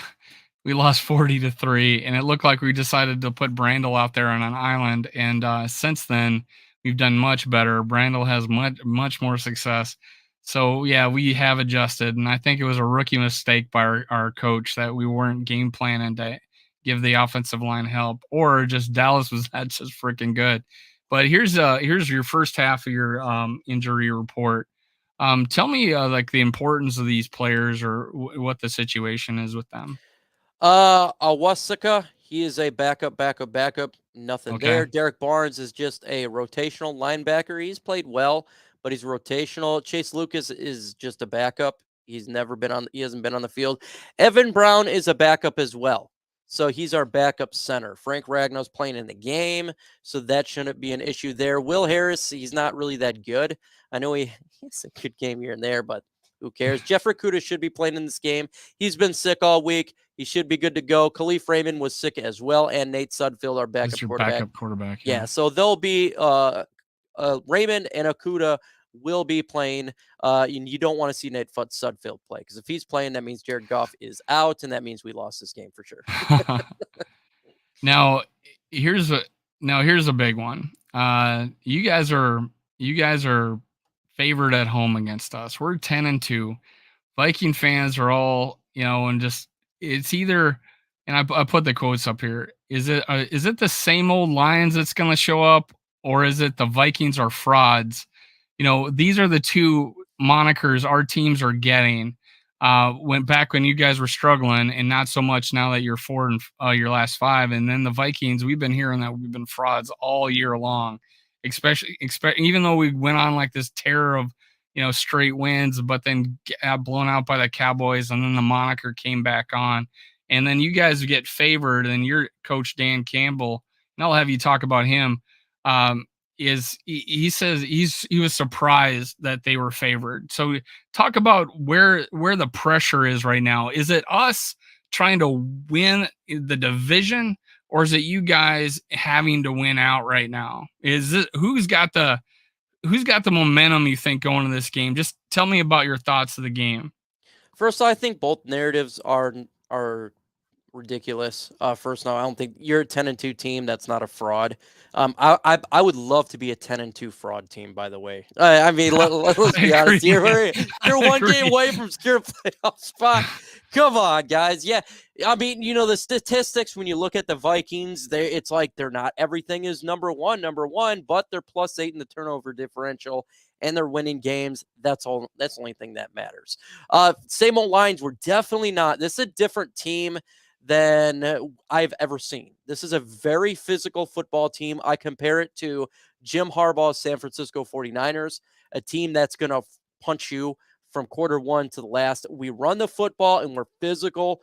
lost 40-3, and it looked like we decided to put Brandel out there on an island. And since then, we've done much better. Brandel has much more success. So yeah, we have adjusted, and I think it was a rookie mistake by our coach that we weren't game planning to give the offensive line help, or just Dallas was that just freaking good. But here's your first half of your injury report. Tell me like the importance of these players or what the situation is with them. Awasaka, he is a backup. Nothing Okay. there. Derek Barnes is just a rotational linebacker. He's played well, but he's rotational. Chase Lucas is just a backup. He hasn't been on the field. Evan Brown is a backup as well. So he's our backup center. Frank Ragnow's playing in the game, so that shouldn't be an issue there. Will Harris, he's not really that good. I know he's a good game here and there, but who cares? Jeff Rakuta should be playing in this game. He's been sick all week. He should be good to go. Khalif Raymond was sick as well, and Nate Sudfeld, our backup quarterback. Yeah, so they'll be Raymond and Okuda will be playing. You don't want to see Nate Sudfeld play because if he's playing, that means Jared Goff is out, and that means we lost this game for sure. Now, here's a big one. You guys are favored at home against us. We're 10-2. Viking fans are all, and just it's either, and I put the quotes up here. Is it the same old Lions that's going to show up, or is it the Vikings are frauds? These are the two monikers our teams are getting. When you guys were struggling, and not so much now that you're 4 and your last 5, and then the Vikings, we've been hearing that we've been frauds all year long, especially even though we went on like this terror of straight wins, but then got blown out by the Cowboys, and then the moniker came back on, and then you guys get favored, and your coach Dan Campbell, and I'll have you talk about him. He says he was surprised that they were favored. So talk about where the pressure is right now. Is it us trying to win the division, or is it you guys having to win out right now? Is it who's got the momentum, you think, going to this game? Just tell me about your thoughts of the game. First, I think both narratives are ridiculous. First, no, I don't think you're a 10-2 team. That's not a fraud. I would love to be a 10-2 fraud team. By the way, I mean let's be honest here. You're one game away from secure playoff spot. Come on, guys. Yeah, I mean the statistics when you look at the Vikings, it's like they're not everything is number one, but they're +8 in the turnover differential. And they're winning games. That's all. That's the only thing that matters. Same old Lions. We're definitely not. This is a different team than I've ever seen. This is a very physical football team. I compare it to Jim Harbaugh's San Francisco 49ers, a team that's going to punch you from quarter one to the last. We run the football and we're physical.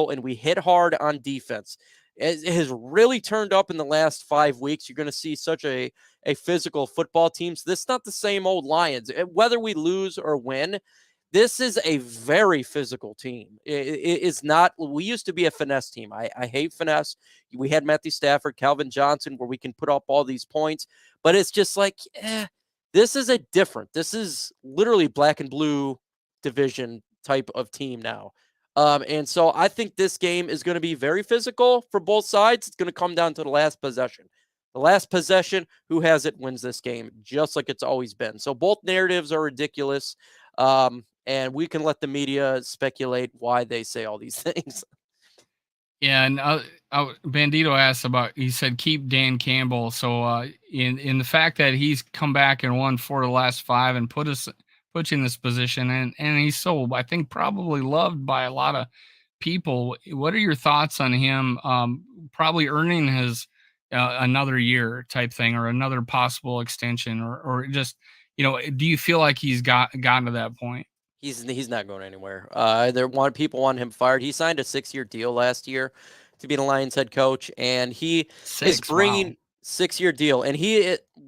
And we hit hard on defense. It has really turned up in the last 5 weeks. You're going to see such a physical football team. So this is not the same old Lions. Whether we lose or win, this is a very physical team. It is not. We used to be a finesse team. I hate finesse. We had Matthew Stafford, Calvin Johnson, where we can put up all these points. But it's just like, this is this is literally black and blue division type of team now. And so I think this game is going to be very physical for both sides. It's going to come down to the last possession. The last possession, who has it wins this game, just like it's always been. So both narratives are ridiculous. And we can let the media speculate why they say all these things. Yeah, and Bandito asked about. He said keep Dan Campbell. So in the fact that he's come back and won 4 of the last 5 and put you in this position, and he's so, I think, probably loved by a lot of people. What are your thoughts on him? Probably earning his another year type thing, or another possible extension, or just do you feel like he's gotten to that point? He's not going anywhere. People want him fired. He signed a 6-year deal last year to be the Lions head coach, and he is bringing. Wow. 6-year deal. And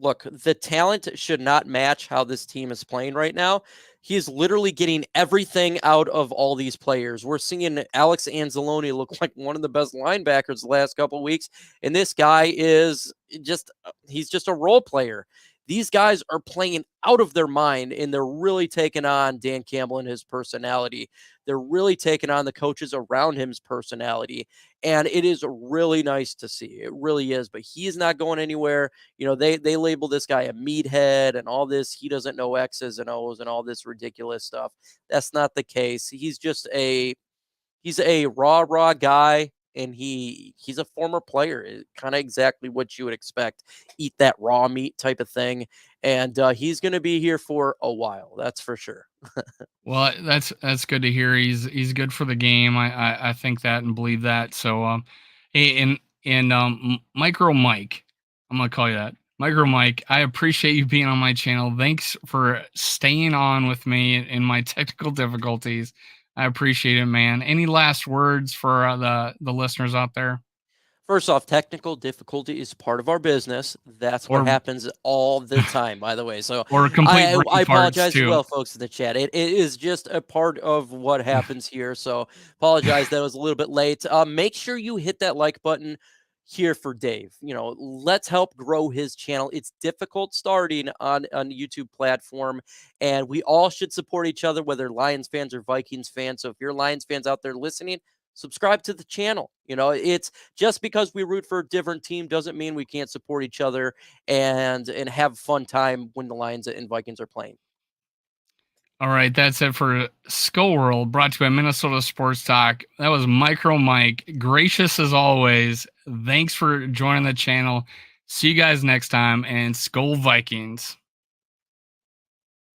look, the talent should not match how this team is playing right now. He is literally getting everything out of all these players. We're seeing Alex Anzalone look like one of the best linebackers the last couple of weeks. And this guy he's just a role player. These guys are playing out of their mind, and they're really taking on Dan Campbell and his personality. They're really taking on the coaches around him's personality, and it is really nice to see. It really is, but he's not going anywhere. They label this guy a meathead and all this. He doesn't know X's and O's and all this ridiculous stuff. That's not the case. He's just he's a raw guy. And he's a former player, kind of exactly what you would expect. Eat that raw meat type of thing. And he's going to be here for a while. That's for sure. Well, that's good to hear. He's good for the game. I think that and believe that. So, hey, and MicroMike, I'm going to call you that. MicroMike, I appreciate you being on my channel. Thanks for staying on with me in my technical difficulties. I appreciate it, man. Any last words for the listeners out there? First off, technical difficulty is part of our business. That's what happens all the time, by the way. So I apologize as well, folks in the chat. It is just a part of what happens here. So apologize that was a little bit late. Make sure you hit that like button here for Dave. Let's help grow his channel. It's difficult starting on the YouTube platform, and we all should support each other, whether Lions fans or Vikings fans. So if you're Lions fans out there listening, subscribe to the channel. It's just because we root for a different team doesn't mean we can't support each other and have fun time when the Lions and Vikings are playing. All right, that's it for Skull World, brought to you by Minnesota Sports Talk. That was MicroMike. Gracious as always. Thanks for joining the channel. See you guys next time, and Skull Vikings.